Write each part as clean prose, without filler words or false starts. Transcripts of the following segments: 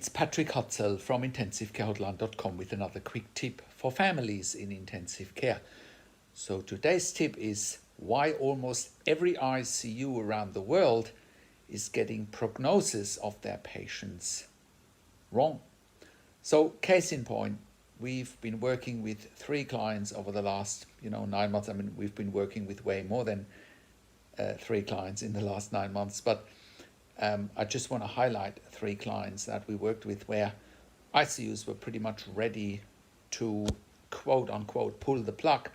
It's Patrick Hutzel from intensivecare.com with another quick tip for families in intensive care. So today's tip is why almost every ICU around the world is getting prognosis of their patients wrong. So case in point, we've been working with 3 clients over the last 9 months. I mean, we've been working with way more than 3 clients in the last 9 months, but I just want to highlight 3 clients that we worked with where ICUs were pretty much ready to quote unquote pull the plug,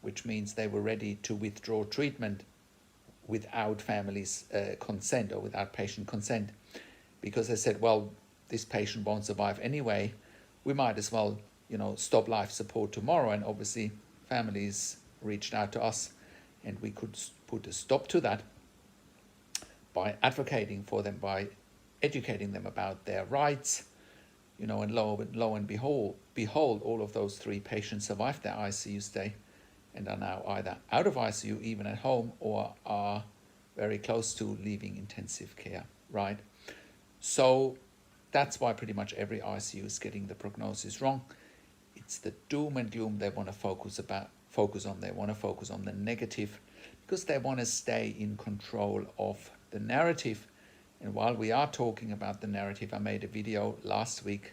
which means they were ready to withdraw treatment without families' consent or without patient consent, because they said, well, this patient won't survive anyway, we might as well stop life support tomorrow. And obviously families reached out to us and we could put a stop to that by advocating for them, by educating them about their rights, and lo and behold, all of those 3 patients survived their ICU stay and are now either out of ICU, even at home, or are very close to leaving intensive care, right? So that's why pretty much every ICU is getting the prognosis wrong. It's the doom and gloom they want to focus on. They want to focus on the negative because they want to stay in control of the narrative. And while we are talking about the narrative, I made a video last week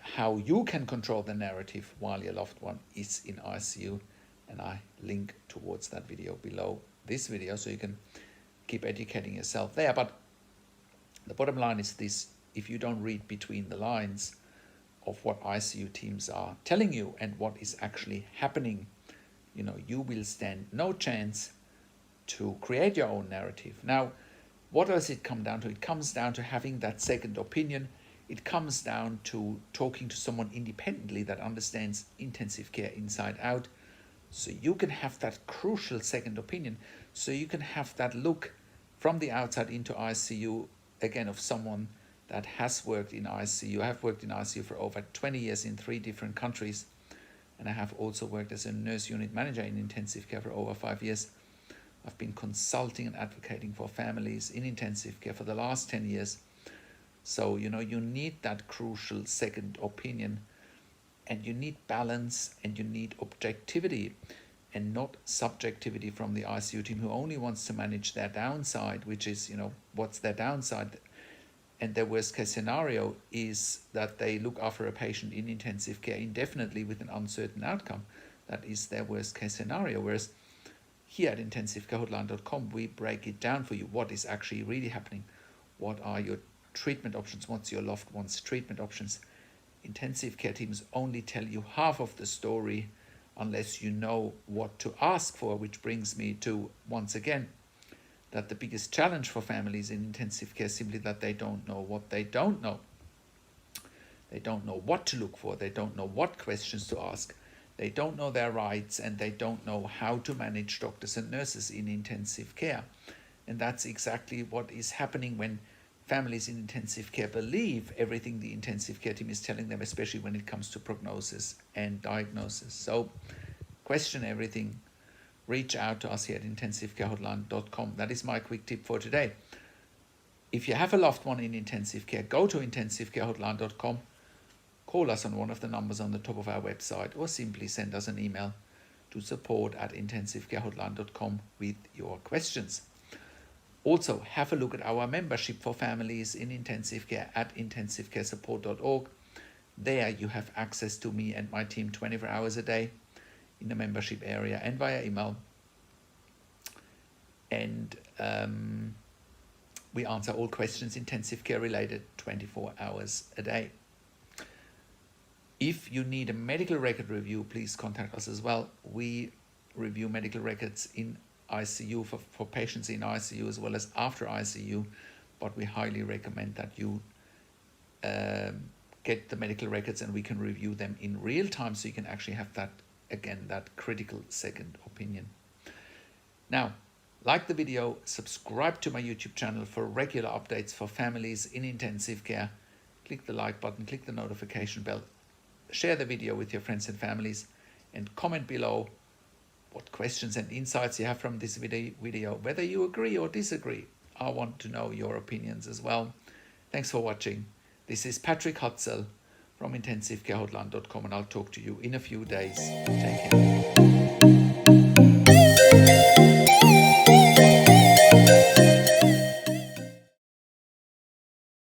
how you can control the narrative while your loved one is in ICU, and I link towards that video below this video so you can keep educating yourself there. But the bottom line is this: if you don't read between the lines of what ICU teams are telling you and what is actually happening, you will stand no chance to create your own narrative. Now, what does it come down to? It comes down to having that second opinion. It comes down to talking to someone independently that understands intensive care inside out, so you can have that crucial second opinion, so you can have that look from the outside into ICU, again, of someone that has worked in ICU. I have worked in ICU for over 20 years in 3 different countries, and I have also worked as a nurse unit manager in intensive care for over 5 years. I've been consulting and advocating for families in intensive care for the last 10 years. So, you need that crucial second opinion, and you need balance, and you need objectivity and not subjectivity from the ICU team, who only wants to manage their downside, which is, what's their downside? And their worst case scenario is that they look after a patient in intensive care indefinitely with an uncertain outcome. That is their worst case scenario. Whereas here at intensivecare.com, we break it down for you. What is actually really happening? What are your treatment options? What's your loved one's treatment options? Intensive care teams only tell you half of the story unless you know what to ask for, which brings me to, once again, that the biggest challenge for families in intensive care is simply that they don't know what they don't know. They don't know what to look for. They don't know what questions to ask. They don't know their rights, and they don't know how to manage doctors and nurses in intensive care. And that's exactly what is happening when families in intensive care believe everything the intensive care team is telling them, especially when it comes to prognosis and diagnosis. So question everything. Reach out to us here at intensivecare.com. That is my quick tip for today. If you have a loved one in intensive care, go to intensivecare.com. Call us on one of the numbers on the top of our website, or simply send us an email to support@intensivecare.com with your questions. Also, have a look at our membership for families in intensive care at intensivecaresupport.org. There you have access to me and my team 24 hours a day in the membership area and via email. And we answer all questions intensive care related 24 hours a day. If you need a medical record review, please contact us as well. We review medical records in ICU for patients in ICU as well as after ICU, but we highly recommend that you get the medical records and we can review them in real time, so you can actually have that, again, that critical second opinion. Now, like the video, subscribe to my YouTube channel for regular updates for families in intensive care. Click the like button, click the notification bell. Share the video with your friends and families, and comment below what questions and insights you have from this video, whether you agree or disagree. I want to know your opinions as well. Thanks for watching. This is Patrick Hutzel from intensivecarehotline.com, and I'll talk to you in a few days. Take care.